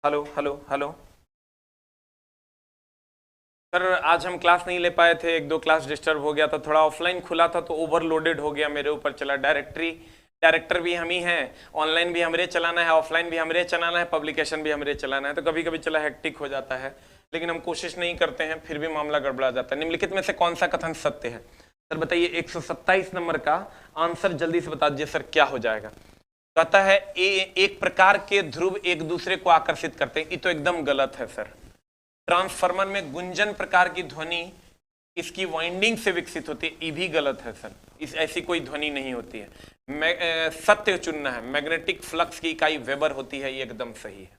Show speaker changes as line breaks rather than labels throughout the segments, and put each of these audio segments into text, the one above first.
Hello hello hello sir, आज हम class नहीं ले पाए थे, एक दो क्लास डिस्टर्ब हो गया था, थोड़ा ऑफलाइन खुला था तो ओवरलोडेड हो गया, मेरे ऊपर चला। डायरेक्टर भी हम ही हैं, ऑनलाइन भी हमरे चलाना है, ऑफलाइन भी हमरे चलाना है, पब्लिकेशन भी हमरे चलाना है, तो कभी कभी चला हेक्टिक हो जाता है, लेकिन हम कोशिश नहीं करते हैं, फिर भी मामला गड़बड़ा जाता है। निम्नलिखित में से कौन सा कथन सत्य है? सर बताइए, 127 नंबर का आंसर जल्दी से बता दीजिए सर, क्या हो जाएगा? कहता है एक प्रकार के ध्रुव एक दूसरे को आकर्षित करते हैं। ये तो एकदम गलत है सर। ट्रांसफार्मर में गुंजन प्रकार की ध्वनि इसकी वाइंडिंग से विकसित होती है, ये भी गलत है सर। इस ऐसी कोई ध्वनि नहीं होती है। सत्य चुनना है। मैग्नेटिक फ्लक्स की इकाई वेबर होती है, ये एकदम सही है।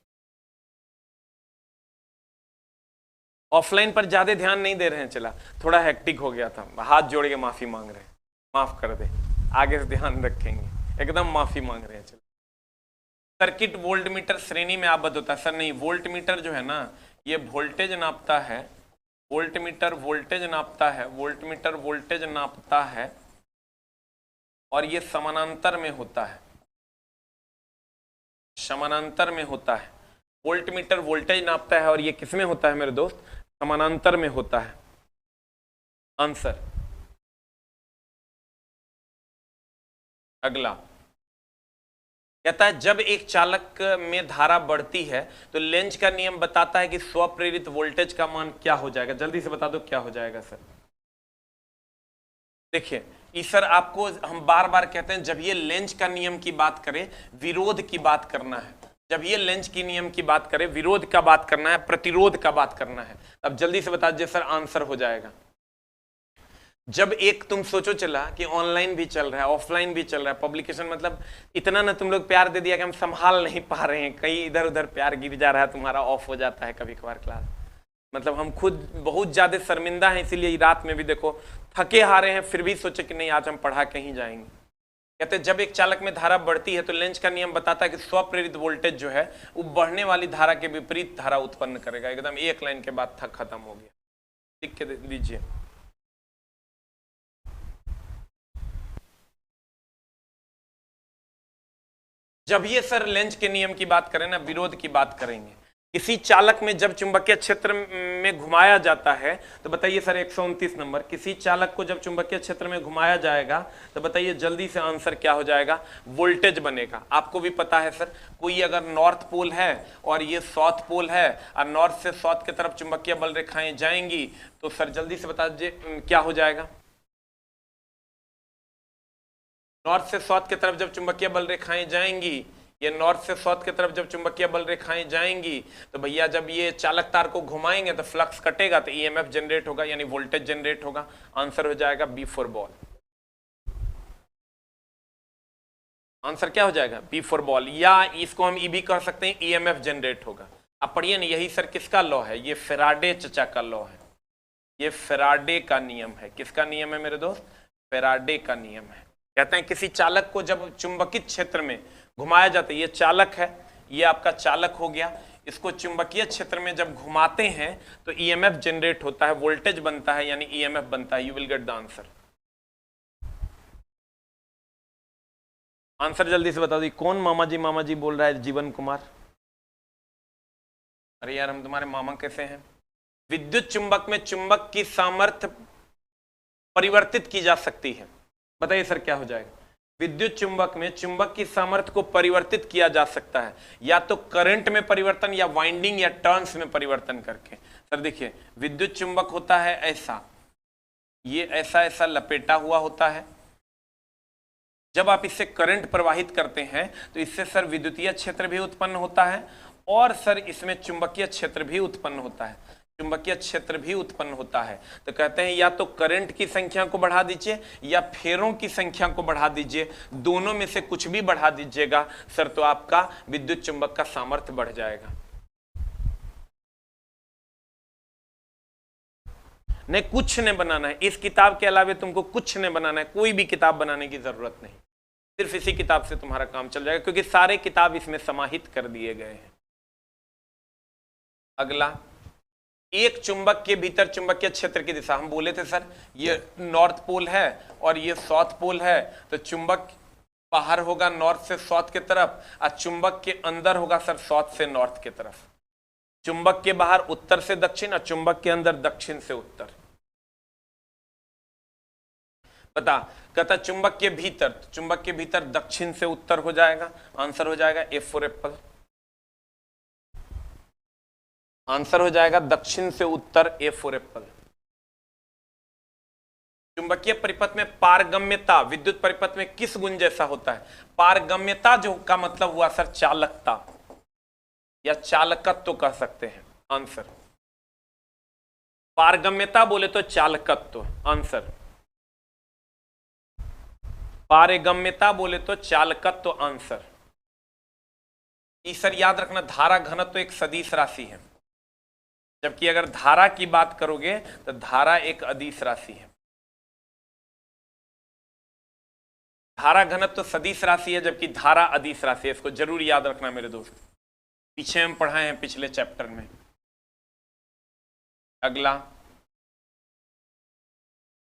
ऑफलाइन पर ज्यादा ध्यान नहीं दे रहे हैं, चला थोड़ा हेक्टिक हो गया था, हाथ जोड़ के माफी मांग रहे हैं, माफ कर दे, आगे से ध्यान रखेंगे, एकदम माफी मांग रहे हैं। चलो, सर्किट वोल्ट मीटर श्रेणी में आबद्ध होता है। सर नहीं, वोल्ट मीटर जो है ना, ये वोल्टेज नापता है, वोल्ट मीटर वोल्टेज नापता है, वोल्ट मीटर वोल्टेज नापता है, और ये समानांतर में होता है, समानांतर में होता है। वोल्ट मीटर वोल्टेज नापता है और ये किस में होता है मेरे दोस्त? समानांतर में होता है। आंसर अगला कहता है जब एक चालक में धारा बढ़ती है तो लेंज का नियम बताता है कि स्वप्रेरित वोल्टेज का मान क्या हो जाएगा। जल्दी से बता दो क्या हो जाएगा सर। देखिए इस सर, आपको हम बार बार कहते हैं जब ये लेंज का नियम की बात करें, विरोध की बात करना है। जब ये लेंज की नियम की बात करें, विरोध का बात करना है, प्रतिरोध का बात करना है। अब जल्दी से बता दीजिए सर, आंसर हो जाएगा। जब एक तुम सोचो चला कि ऑनलाइन भी चल रहा है, ऑफलाइन भी चल रहा है, पब्लिकेशन, मतलब इतना ना तुम लोग प्यार दे दिया कि हम संभाल नहीं पा रहे हैं, कहीं इधर उधर प्यार गिर जा रहा है, तुम्हारा ऑफ हो जाता है कभी कभार क्लास। मतलब हम खुद बहुत ज्यादा शर्मिंदा हैं, इसीलिए रात में भी देखो थके हारे हैं, फिर भी सोचे कि नहीं आज हम पढ़ा के ही जाएंगे। कहते हैं जब एक चालक में धारा बढ़ती है तो लेंज का नियम बताता है कि स्वप्रेरित वोल्टेज जो है वो बढ़ने वाली धारा के विपरीत धारा उत्पन्न करेगा। एकदम एक लाइन के बाद थक खत्म हो गया, लिख के दीजिए। जब ये सर लेंज के नियम की बात करें ना, विरोध की बात करेंगे, किसी चालक में जब चुंबकीय क्षेत्र में घुमाया जाता है तो बताइए सर 129 नंबर, किसी चालक को जब चुंबकीय क्षेत्र में घुमाया जाएगा तो बताइए जल्दी से आंसर क्या हो जाएगा? वोल्टेज बनेगा। आपको भी पता है सर, कोई अगर नॉर्थ पोल है और ये साउथ पोल है और नॉर्थ से साउथ की तरफ चुंबकीय बल रेखाएं जाएंगी तो सर जल्दी से बता दीजिए क्या हो जाएगा? नॉर्थ से साउथ की तरफ जब चुंबकीय बल रेखाएं जाएंगी, ये नॉर्थ से साउथ की तरफ जब चुंबकीय बल रेखाएं जाएंगी तो भैया जब ये चालक तार को घुमाएंगे तो फ्लक्स कटेगा, तो ईएमएफ जनरेट होगा, यानी वोल्टेज जनरेट होगा। आंसर हो जाएगा बी फॉर बॉल। आंसर क्या हो जाएगा? बी फॉर बॉल, या इसको हम ई भी कह सकते हैं, ईएमएफ जनरेट होगा। अब पढ़िए ना, यही सर किसका लॉ है? ये फेराडे चचा का लॉ है, ये फेराडे का नियम है। किसका नियम है मेरे दोस्त? फेराडे का नियम है। कहते हैं किसी चालक को जब चुंबकित क्षेत्र में घुमाया जाता है, ये चालक है, ये आपका चालक हो गया, इसको चुंबकीय क्षेत्र में जब घुमाते हैं तो ईएमएफ जनरेट होता है, वोल्टेज बनता है, यानी ईएमएफ बनता है। You will get the answer. Answer जल्दी से बता दो। कौन मामा जी बोल रहा है? जीवन कुमार। अरे यार हम तुम्हारे मामा कैसे हैं? विद्युत चुंबक में चुंबक की सामर्थ्य परिवर्तित की जा सकती है। बताइए सर क्या हो जाएगा? विद्युत चुंबक में चुंबक की सामर्थ्य को परिवर्तित किया जा सकता है, या तो करंट में परिवर्तन, या वाइंडिंग या टर्न्स में परिवर्तन करके। सर देखिए, विद्युत चुंबक होता है ऐसा, ये ऐसा ऐसा लपेटा हुआ होता है। जब आप इससे करंट प्रवाहित करते हैं तो इससे सर विद्युतीय क्षेत्र भी उत्पन्न होता है, और सर इसमें चुंबकीय क्षेत्र भी उत्पन्न होता है, चुंबकीय क्षेत्र भी उत्पन्न होता है। तो कहते हैं या तो करंट की संख्या को बढ़ा दीजिए या फेरों की संख्या को बढ़ा दीजिए, दोनों में से कुछ भी बढ़ा दीजिएगा सर, तो आपका विद्युत चुंबक का सामर्थ्य बढ़ जाएगा। नहीं, कुछ नहीं बनाना है, इस किताब के अलावा तुमको कुछ नहीं बनाना है, कोई भी किताब बनाने की जरूरत नहीं, सिर्फ इसी किताब से तुम्हारा काम चल जाएगा, क्योंकि सारे किताब इसमें समाहित कर दिए गए हैं। अगला, एक चुंबक के भीतर चुंबकीय क्षेत्र की दिशा, हम बोले थे सर ये नॉर्थ पोल है और ये साउथ पोल है, तो चुंबक बाहर होगा नॉर्थ से साउथ की तरफ, और चुंबक के अंदर होगा सर साउथ से नॉर्थ की तरफ। चुंबक के बाहर उत्तर से दक्षिण और चुंबक के अंदर दक्षिण से उत्तर। बता, कहता चुंबक के भीतर, चुंबक के भीतर दक्षिण से उत्तर हो जाएगा, आंसर हो जाएगा एफ फॉर एप्पल। आंसर हो जाएगा दक्षिण से उत्तर एफ फॉर एप्पल। चुंबकीय परिपथ में पारगम्यता विद्युत परिपथ में किस गुण जैसा होता है? पारगम्यता जो का मतलब हुआ सर चालकता या चालकत्व तो कह सकते हैं। आंसर पारगम्यता बोले तो चालकत्व। आंसर पारगम्यता बोले तो चालकत्व। आंसर सर याद रखना, धारा घनत्व तो एक सदिश राशि है, जबकि अगर धारा की बात करोगे तो धारा एक अदिश राशि है। धारा घनत्व तो सदिश राशि है, जबकि धारा अदिश राशि है। इसको जरूर याद रखना मेरे दोस्त, पीछे हम पढ़ाए हैं पिछले चैप्टर में। अगला,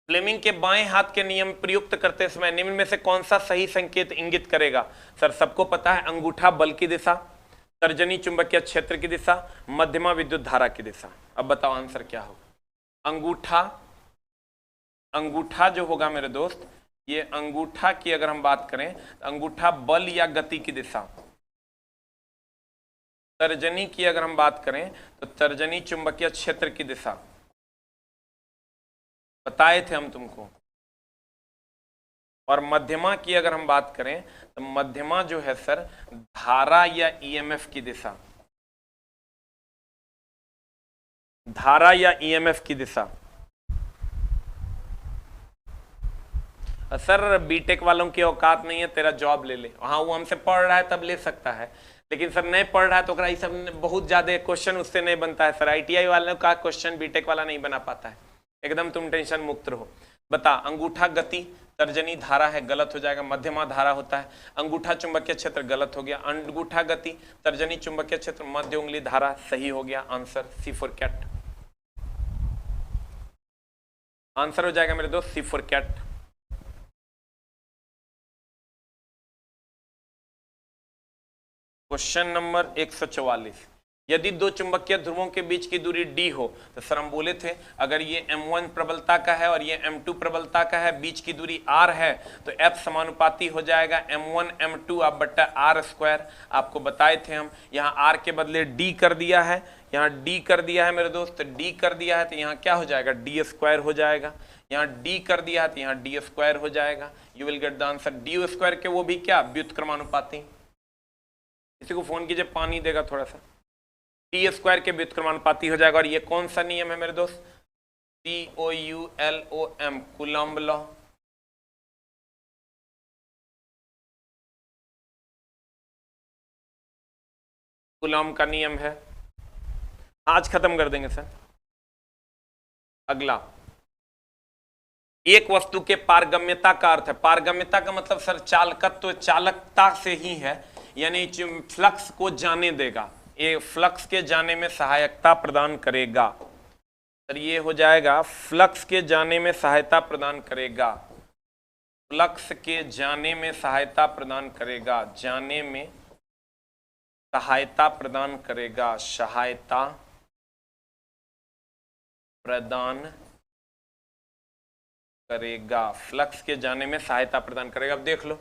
फ्लेमिंग के बाएं हाथ के नियम प्रयुक्त करते समय निम्न में से कौन सा सही संकेत इंगित करेगा? सर सबको पता है, अंगूठा बल की दिशा, तर्जनी चुंबकीय क्षेत्र की दिशा, मध्यमा विद्युत धारा की दिशा। अब बताओ आंसर क्या होगा? अंगूठा, अंगूठा जो होगा मेरे दोस्त, ये अंगूठा की अगर हम बात करें, अंगूठा बल या गति की दिशा। तर्जनी की अगर हम बात करें तो तर्जनी चुंबकीय क्षेत्र की दिशा, बताए थे हम तुमको। और मध्यमा की अगर हम बात करें तो मध्यमा जो है सर धारा या ईएमएफ की दिशा, धारा या ईएमएफ की दिशा। सर बीटेक वालों की औकात नहीं है, तेरा जॉब ले ले। हाँ वो हमसे पढ़ रहा है तब ले सकता है, लेकिन सर नहीं पढ़ रहा है तो ये सब बहुत ज्यादा क्वेश्चन उससे नहीं बनता है। सर आईटीआई वालों का क्वेश्चन बीटेक वाला नहीं बना पाता है। एकदम तुम टेंशन मुक्त रहो। बता, अंगूठा गति, तर्जनी धारा है, गलत हो जाएगा। मध्यमा धारा होता है। अंगूठा चुंबकीय क्षेत्र, गलत हो गया। अंगूठा गति, तर्जनी चुंबकीय क्षेत्र, मध्य उंगली धारा, सही हो गया। Answer C for cat. Answer हो जाएगा मेरे दोस्त C for cat. Question number 144, यदि दो चुंबकीय ध्रुवों के बीच की दूरी d हो तो सर हम बोले थे अगर ये m1 प्रबलता का है और ये m2 प्रबलता का है, बीच की दूरी r है, तो f समानुपाती हो जाएगा m1 m2 आप बट्टा r स्क्वायर। आपको बताए थे हम, यहाँ r के बदले d कर दिया है, यहाँ d कर दिया है मेरे दोस्त, d कर दिया है तो यहाँ क्या हो जाएगा d स्क्वायर हो जाएगा। यहाँ d कर दिया है तो यहाँ d स्क्वायर हो जाएगा। You will get the answer d square के वो भी क्या व्युत्क्रमानुपाती। किसी को फोन कीजिए, पानी देगा थोड़ा सा। टी स्क्वायर के व्युत्क्रमानुपाती हो जाएगा। और ये कौन सा नियम है मेरे दोस्त? COULOM, coulomb law. कूलम्ब का नियम है। आज खत्म कर देंगे सर। अगला, एक वस्तु के पारगम्यता का अर्थ है, पारगम्यता का मतलब सर चालकत्व, चालकता से ही है, यानी फ्लक्स को जाने देगा, ये फ्लक्स के जाने में सहायता प्रदान करेगा। सर ये हो जाएगा फ्लक्स के जाने में सहायता प्रदान करेगा, फ्लक्स के जाने में सहायता प्रदान करेगा, जाने में सहायता प्रदान करेगा, सहायता प्रदान करेगा, फ्लक्स के जाने में सहायता प्रदान करेगा। अब देख लो,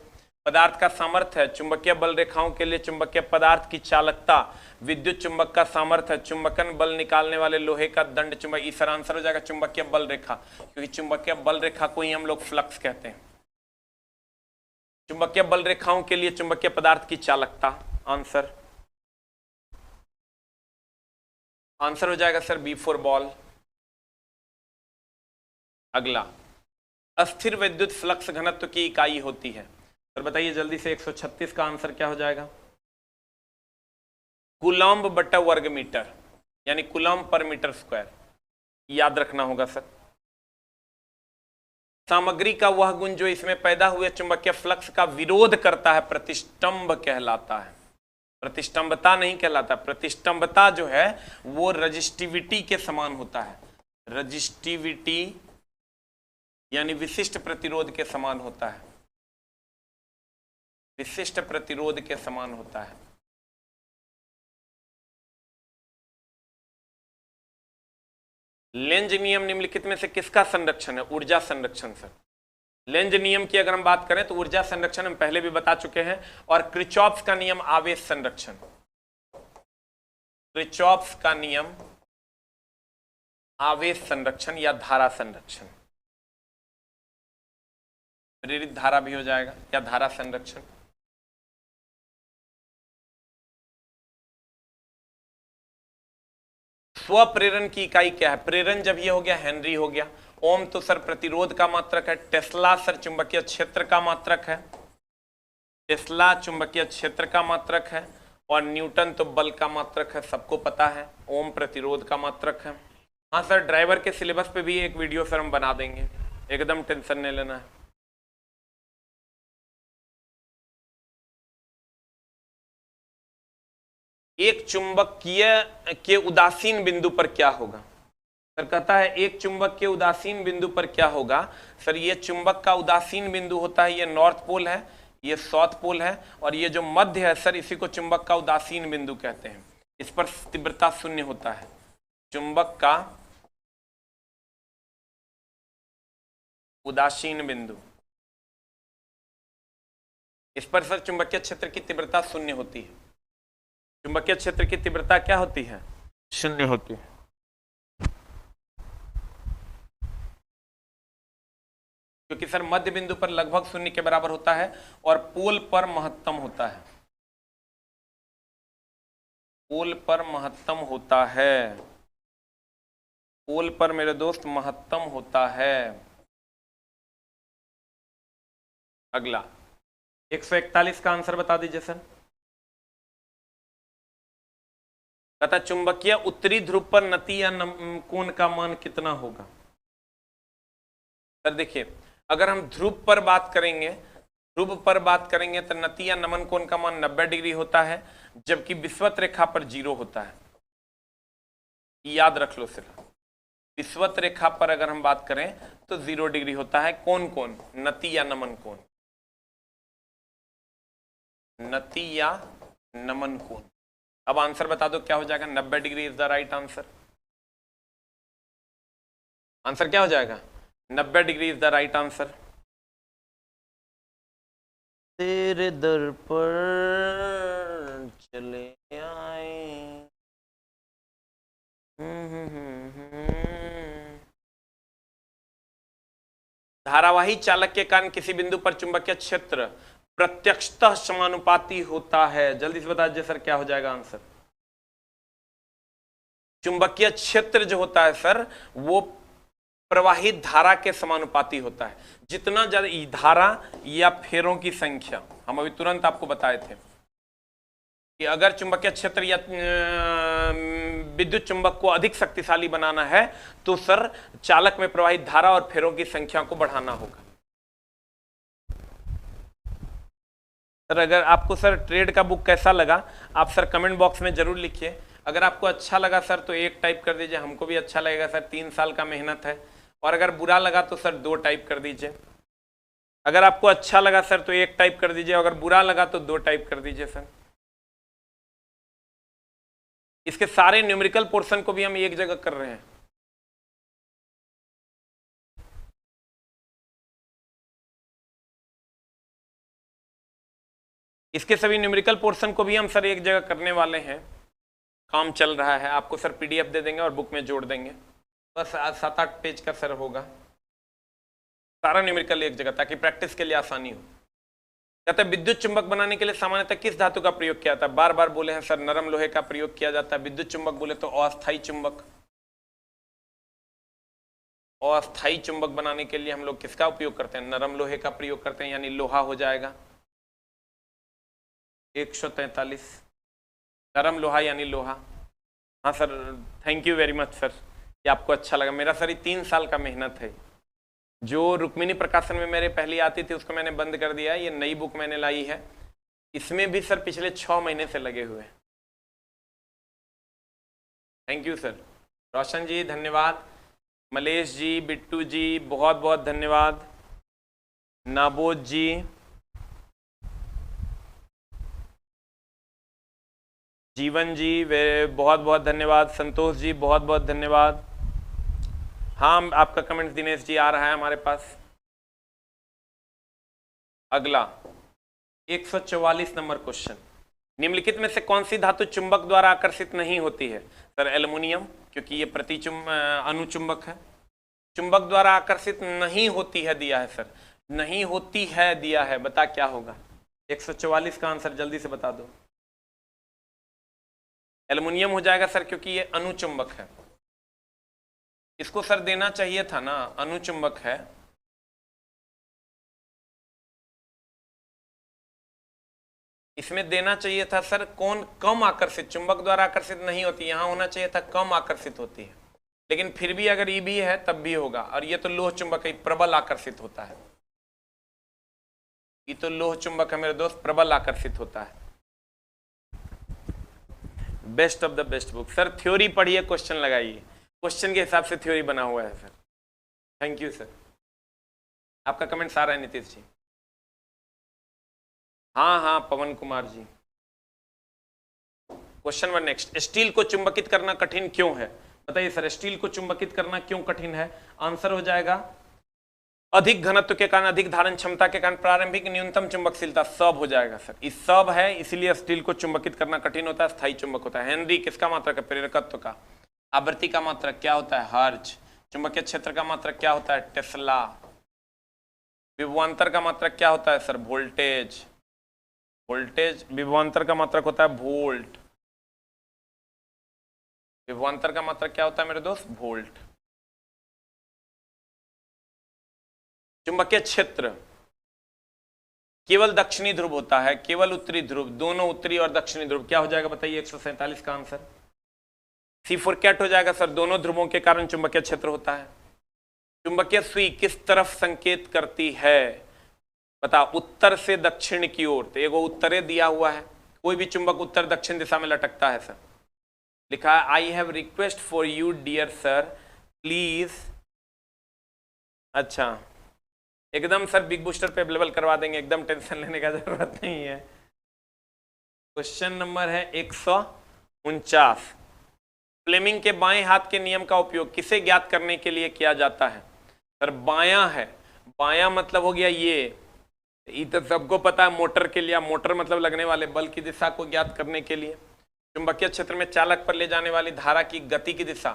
पदार्थ का सामर्थ्य है, चुंबकीय बल रेखाओं के लिए चुंबकीय पदार्थ की चालकता, विद्युत चुंबक का सामर्थ्य है, चुंबकन बल निकालने वाले लोहे का दंड चुंबक। इस आंसर हो जाएगा चुंबकीय बल रेखा, क्योंकि चुंबकीय बल रेखा को ही हम लोग फ्लक्स कहते हैं। चुंबकीय बल रेखाओं के लिए चुंबकीय पदार्थ की चालकता। आंसर आंसर हो जाएगा सर बी फॉर बॉल। अगला, अस्थिर विद्युत फ्लक्स घनत्व की इकाई होती है। तो बताइए जल्दी से, 136 का आंसर क्या हो जाएगा? कूलम्ब बटा वर्ग मीटर, यानी कूलम्ब पर मीटर स्क्वायर। याद रखना होगा सर। सामग्री का वह गुण जो इसमें पैदा हुए चुंबकीय फ्लक्स का विरोध करता है प्रतिष्ठंभ कहलाता है। प्रतिष्ठंभता नहीं कहलाता, प्रतिष्ठंभता जो है वो रजिस्टिविटी के समान होता है। रजिस्टिविटी यानी विशिष्ट प्रतिरोध के समान होता है, विशिष्ट प्रतिरोध के समान होता है। लेंज नियम निम्नलिखित में से किसका संरक्षण है? ऊर्जा संरक्षण सर। लेंज नियम की अगर हम बात करें तो ऊर्जा संरक्षण हम पहले भी बता चुके हैं। और क्रिचॉफ्स का नियम आवेश संरक्षण, क्रिचॉफ्स का नियम आवेश संरक्षण या धारा संरक्षण, प्रेरित धारा भी हो जाएगा या धारा संरक्षण। स्वप्रेरण की इकाई क्या है? प्रेरण जब ये हो गया हेनरी हो गया। ओम तो सर प्रतिरोध का मात्रक है। टेस्ला सर चुंबकीय क्षेत्र का मात्रक है, टेस्ला चुंबकीय क्षेत्र का मात्रक है। और न्यूटन तो बल का मात्रक है, सबको पता है। ओम प्रतिरोध का मात्रक है। हाँ सर, ड्राइवर के सिलेबस पे भी एक वीडियो सर हम बना देंगे, एकदम टेंशन नहीं लेना है। एक चुंबकीय के उदासीन बिंदु पर क्या होगा? सर कहता है एक चुंबक के उदासीन बिंदु पर क्या होगा? सर ये चुंबक का उदासीन बिंदु होता है, ये नॉर्थ पोल है, ये साउथ पोल है, और ये जो मध्य है सर इसी को चुंबक का उदासीन बिंदु कहते हैं। इस पर तीव्रता शून्य होता है। चुंबक का उदासीन बिंदु, इस पर सर चुंबकीय क्षेत्र की तीव्रता शून्य होती है। चुंबकीय क्षेत्र की तीव्रता क्या होती है? शून्य होती है। क्योंकि सर मध्य बिंदु पर लगभग शून्य के बराबर होता है और पोल पर महत्तम होता है, पोल पर महत्तम होता है, पोल पर मेरे दोस्त महत्तम होता है। अगला 141 का आंसर बता दीजिए सर। कहता चुंबकीय उत्तरी ध्रुव पर नति या कोण का मान कितना होगा? सर देखिए, अगर हम ध्रुव पर बात करेंगे, ध्रुव पर बात करेंगे तो नति या नमन कोण का मान 90 डिग्री होता है, जबकि विषुवत रेखा पर 0 होता है। याद रख लो सर, विषुवत रेखा पर अगर हम बात करें तो 0 डिग्री होता है। कौन कौन? नति या नमन कोण, नति या नमन कोण। अब आंसर बता दो क्या हो जाएगा? 90 degree is the right answer. Answer क्या हो जाएगा? 90 degree is the right answer. तेरे दर पर चले आए। धारावाही चालक के कारण किसी बिंदु पर चुंबकीय क्षेत्र प्रत्यक्षतः समानुपाती होता है। जल्दी से बता दीजिए सर क्या हो जाएगा आंसर? चुंबकीय क्षेत्र जो होता है सर वो प्रवाहित धारा के समानुपाती होता है। जितना ज्यादा धारा या फेरों की संख्या, हम अभी तुरंत आपको बताए थे कि अगर चुंबकीय क्षेत्र या विद्युत चुंबक को अधिक शक्तिशाली बनाना है तो सर चालक में प्रवाहित धारा और फेरों की संख्या को बढ़ाना होगा। सर अगर आपको सर ट्रेड का बुक कैसा लगा आप सर कमेंट बॉक्स में जरूर लिखिए। अगर आपको अच्छा लगा सर तो 1 टाइप कर दीजिए, हमको भी अच्छा लगेगा सर, 3 साल का मेहनत है। और अगर बुरा लगा तो सर 2 टाइप कर दीजिए। अगर आपको अच्छा लगा सर तो 1 टाइप कर दीजिए, अगर बुरा लगा तो 2 टाइप कर दीजिए सर। इसके सारे न्यूमेरिकल पोर्शन को भी हम एक जगह कर रहे हैं। इसके सभी न्यूमेरिकल पोर्शन को भी हम सर एक जगह करने वाले हैं, काम चल रहा है। आपको सर पीडीएफ दे देंगे और बुक में जोड़ देंगे। बस 7-8 पेज का सर होगा सारा न्यूमेरिकल एक जगह, ताकि प्रैक्टिस के लिए आसानी हो। कहते हैं विद्युत चुंबक बनाने के लिए सामान्यतः किस धातु का प्रयोग किया जाता है? बार बार बोले हैं सर नरम लोहे का प्रयोग किया जाता है। विद्युत चुंबक बोले तो अस्थायी चुंबक, अस्थायी चुंबक बनाने के लिए हम लोग किसका उपयोग करते हैं? नरम लोहे का प्रयोग करते हैं, यानी लोहा हो जाएगा। 143 नरम लोहा यानी लोहा। हाँ sir, thank you very much sir, ये आपको अच्छा लगा। मेरा सर ये 3 साल का मेहनत है। जो रुक्मिणी प्रकाशन में मेरे पहले आती थी उसको मैंने बंद कर दिया, ये नई बुक मैंने लाई है, इसमें भी सर पिछले 6 महीने से लगे हुए। Thank you sir. Roshan ji धन्यवाद, मलेश जी, बिट्टू जी बहुत बहुत धन्यवाद, नाबोध जी, जीवन जी वे बहुत बहुत धन्यवाद, संतोष जी बहुत बहुत धन्यवाद, हाँ, आपका कमेंट दिनेश जी आ रहा है हमारे पास। अगला 144 नंबर क्वेश्चन, निम्नलिखित में से कौन सी धातु चुंबक द्वारा आकर्षित नहीं होती है? सर एल्युमिनियम, क्योंकि ये अनुचुंबक है। चुंबक द्वारा आकर्षित नहीं होती है दिया है सर, नहीं होती है दिया है, बता क्या होगा? 144 का आंसर जल्दी से बता दो। एल्युमिनियम हो जाएगा सर, क्योंकि ये अनुचुंबक है। इसको सर देना चाहिए था ना, अनुचुंबक है। इसमें देना चाहिए था सर कौन कम आकर्षित, चुंबक द्वारा आकर्षित नहीं होती, यहां होना चाहिए था कम आकर्षित होती है। लेकिन फिर भी अगर ये भी है तब भी होगा, और ये तो लोह चुंबक है, प्रबल आकर्षित होता है। ये तो लोह चुंबक है मेरे दोस्त, प्रबल आकर्षित होता है। Best of the best book sir, theory पढ़िए, क्वेश्चन लगाइए, क्वेश्चन के हिसाब से थ्योरी बना हुआ है सर। थैंक यू सर, आपका कमेंट्स आ रहा है नीतीश जी। हाँ हाँ पवन Kumar ji. Question one next, steel को चुंबकित करना कठिन क्यों है? बताइए सर, स्टील को चुंबकित करना क्यों कठिन है? आंसर हो जाएगा अधिक घनत्व के कारण, अधिक धारण क्षमता के कारण, प्रारंभिक न्यूनतम चुंबकशीलता, सब हो जाएगा सर। इस सब है, इसीलिए स्टील को चुंबकित करना कठिन होता है, स्थायी चुंबक होता है। हेनरी किसका मात्रक है? प्रेरकत्व का। आवृत्ति का मात्रक क्या होता है? हर्ट्ज। चुंबकीय क्षेत्र का मात्रक क्या होता है? टेस्ला। विभवांतर का मात्रक क्या होता है सर? वोल्टेज। वोल्टेज विभवांतर का मात्रक होता है वोल्ट। विभवांतर का मात्रक क्या होता है मेरे दोस्त? वोल्ट। चुंबकीय क्षेत्र केवल दक्षिणी ध्रुव होता है, केवल उत्तरी ध्रुव, दोनों उत्तरी और दक्षिणी ध्रुव। क्या हो जाएगा बताइए? 147 का आंसर C4 कैट हो जाएगा सर, दोनों ध्रुवों के कारण चुंबकीय क्षेत्र होता है। चुंबकीय सुई किस तरफ संकेत करती है? बता, उत्तर से दक्षिण की ओर। तो एगो उत्तरे दिया हुआ है, कोई भी चुंबक उत्तर दक्षिण दिशा में लटकता है सर। लिखा है I have request for you dear sir please. अच्छा, एकदम सर बिग बूस्टर पे अवेलेबल करवा देंगे, एकदम टेंशन लेने का जरूरत नहीं है। क्वेश्चन नंबर है 149, फ्लेमिंग के बाएं हाथ के नियम का उपयोग किसे ज्ञात करने के लिए किया जाता है? सर बायां है, बायां मतलब हो गया ये तो सबको पता है, मोटर के लिए, मोटर मतलब लगने वाले बल की दिशा को ज्ञात करने के लिए। चुंबकीय क्षेत्र में चालक पर ले जाने वाली धारा की गति की दिशा,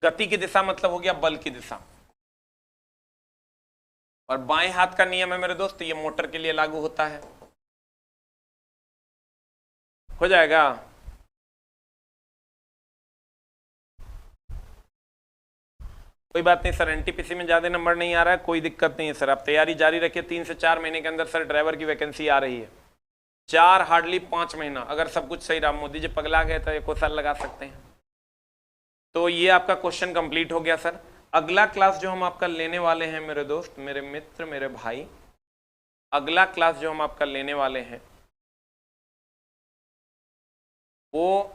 गति की दिशा मतलब हो गया बल की दिशा। और बाएं हाथ का नियम है मेरे दोस्त, ये मोटर के लिए लागू होता है। हो जाएगा? कोई बात नहीं सर, एनटीपीसी में ज्यादा नंबर नहीं आ रहा है, कोई दिक्कत नहीं है सर, आप तैयारी जारी रखिए। 3 से 4 महीने के अंदर सर ड्राइवर की वैकेंसी आ रही है। 4 हार्डली 5 महीना, अगर सब कुछ सही रहा। मोदी जी पगला गए तो 1 साल लगा सकते हैं। तो ये आपका क्वेश्चन कंप्लीट हो गया सर। अगला क्लास जो हम आपका लेने वाले हैं मेरे दोस्त, मेरे मित्र, मेरे भाई, अगला क्लास जो हम आपका लेने वाले हैं वो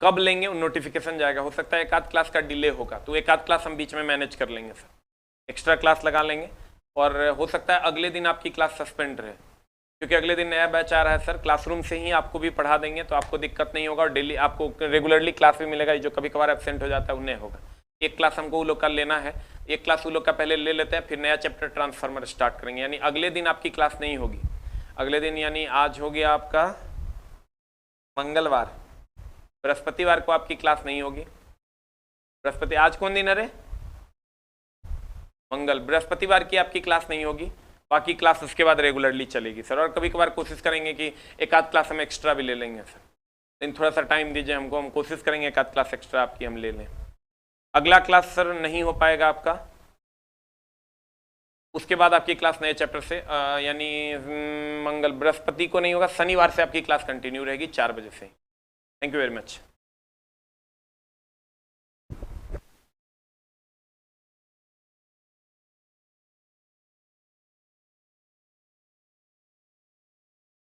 कब लेंगे? नोटिफिकेशन जाएगा, हो सकता है एक आध क्लास का डिले होगा, तो एक आध क्लास हम बीच में मैनेज कर लेंगे सर, एक्स्ट्रा क्लास लगा लेंगे। और हो सकता है अगले दिन आपकी क्लास सस्पेंड रहे, क्योंकि अगले दिन नया बैच आ रहा है सर। क्लासरूम से ही आपको भी पढ़ा देंगे, तो आपको दिक्कत नहीं होगा, और डेली आपको रेगुलरली क्लास भी मिलेगा। जो कभी कभार एब्सेंट हो जाता है उन्हें होगा। एक क्लास हमको वो लोग का लेना है, एक क्लास वो लोग का पहले ले लेते हैं, फिर नया चैप्टर ट्रांसफार्मर स्टार्ट करेंगे। यानी अगले दिन आपकी क्लास नहीं होगी। अगले दिन यानी आज हो गया आपका मंगलवार, बृहस्पतिवार को आपकी क्लास नहीं होगी। बृहस्पति, आज कौन दिन है रे? मंगल। बृहस्पतिवार की आपकी क्लास नहीं होगी, बाकी क्लास उसके बाद रेगुलरली चलेगी सर। और कभी कभार कोशिश करेंगे कि एक आध क्लास हम एक्स्ट्रा भी ले लेंगे सर, लेकिन थोड़ा सा टाइम दीजिए हमको, हम कोशिश करेंगे एक आध क्लास एक्स्ट्रा आपकी हम ले लें। अगला क्लास सर नहीं हो पाएगा आपका, उसके बाद आपकी क्लास नए चैप्टर से यानी मंगल बृहस्पति को नहीं होगा, शनिवार से आपकी क्लास कंटिन्यू रहेगी 4 बजे से। Thank you very much.